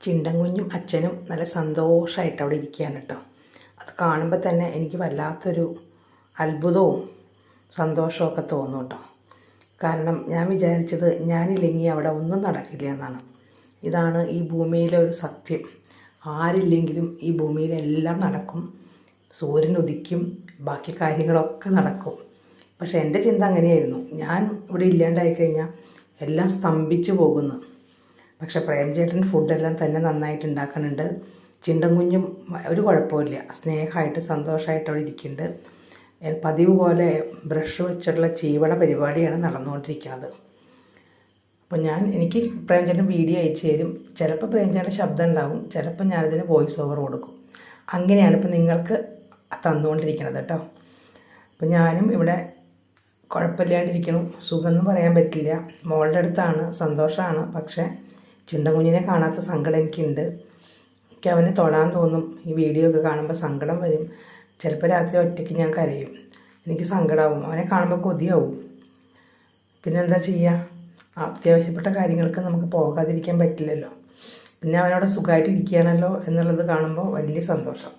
ചിണ്ടൻ കുഞ്ഞും അച്ഛനും നല്ല സന്തോഷമായിട്ട് അവിടെ ഇരിക്കുകയാണ് കേട്ടോ. അത് കാണുമ്പോൾ തന്നെ എനിക്ക് വല്ലാത്തൊരു അത്ഭുതവും സന്തോഷമൊക്കെ തോന്നും കേട്ടോ. കാരണം ഞാൻ വിചാരിച്ചത് ഞാനില്ലെങ്കിൽ അവിടെ ഒന്നും നടക്കില്ല എന്നാണ്. ഇതാണ് ഈ ഭൂമിയിലെ ഒരു സത്യം. ആരില്ലെങ്കിലും ഈ ഭൂമിയിലെല്ലാം നടക്കും. സൂര്യൻ ഉദിക്കും, ബാക്കി കാര്യങ്ങളൊക്കെ നടക്കും. പക്ഷേ എൻ്റെ ചിന്ത അങ്ങനെയായിരുന്നു. ഞാൻ ഇവിടെ ഇല്ലാണ്ടായി കഴിഞ്ഞാൽ എല്ലാം സ്തംഭിച്ചു പോകുന്നു. പക്ഷെ പ്രേംചേട്ടൻ ഫുഡെല്ലാം തന്നെ നന്നായിട്ട് ഉണ്ടാക്കുന്നുണ്ട്. ചിണ്ടൻ കുഞ്ഞും ഒരു കുഴപ്പമില്ല, സ്നേഹമായിട്ട് സന്തോഷമായിട്ട് അവിടെ ഇരിക്കുന്നുണ്ട്. പതിവ് പോലെ ബ്രഷ് വെച്ചിട്ടുള്ള ചീവണ പരിപാടിയാണ് നടന്നുകൊണ്ടിരിക്കുന്നത്. അപ്പോൾ എനിക്ക് പ്രേംചേട്ടൻ വീഡിയോ അയച്ചു തരും. ചിലപ്പോൾ പ്രേംചേട്ടൻ്റെ ശബ്ദം ഉണ്ടാവും, ചിലപ്പോൾ ഞാനതിന് വോയിസ് ഓവർ കൊടുക്കും. അങ്ങനെയാണ് ഇപ്പോൾ നിങ്ങൾക്ക് തന്നുകൊണ്ടിരിക്കുന്നത് കേട്ടോ. അപ്പോൾ ഞാനും ഇവിടെ കുഴപ്പമില്ലാണ്ടിരിക്കണം. സുഖമെന്ന് പറയാൻ പറ്റില്ല. മോളുടെ അടുത്താണ്, സന്തോഷമാണ്. പക്ഷേ ചിണ്ടൻ കുഞ്ഞിനെ കാണാത്ത സങ്കടം എനിക്കുണ്ട്. എനിക്ക് അവനെ തൊടാൻ തോന്നും. ഈ വീഡിയോ ഒക്കെ കാണുമ്പോൾ സങ്കടം വരും. ചിലപ്പോൾ രാത്രി ഒറ്റയ്ക്ക് ഞാൻ കരയും. എനിക്ക് സങ്കടമാവും. അവനെ കാണുമ്പോൾ കൊതിയാവും. പിന്നെന്താ ചെയ്യുക? അത്യാവശ്യപ്പെട്ട കാര്യങ്ങൾക്ക് നമുക്ക് പോകാതിരിക്കാൻ പറ്റില്ലല്ലോ. പിന്നെ അവനവിടെ സുഖമായിട്ട് ഇരിക്കുകയാണല്ലോ എന്നുള്ളത് കാണുമ്പോൾ വലിയ സന്തോഷം.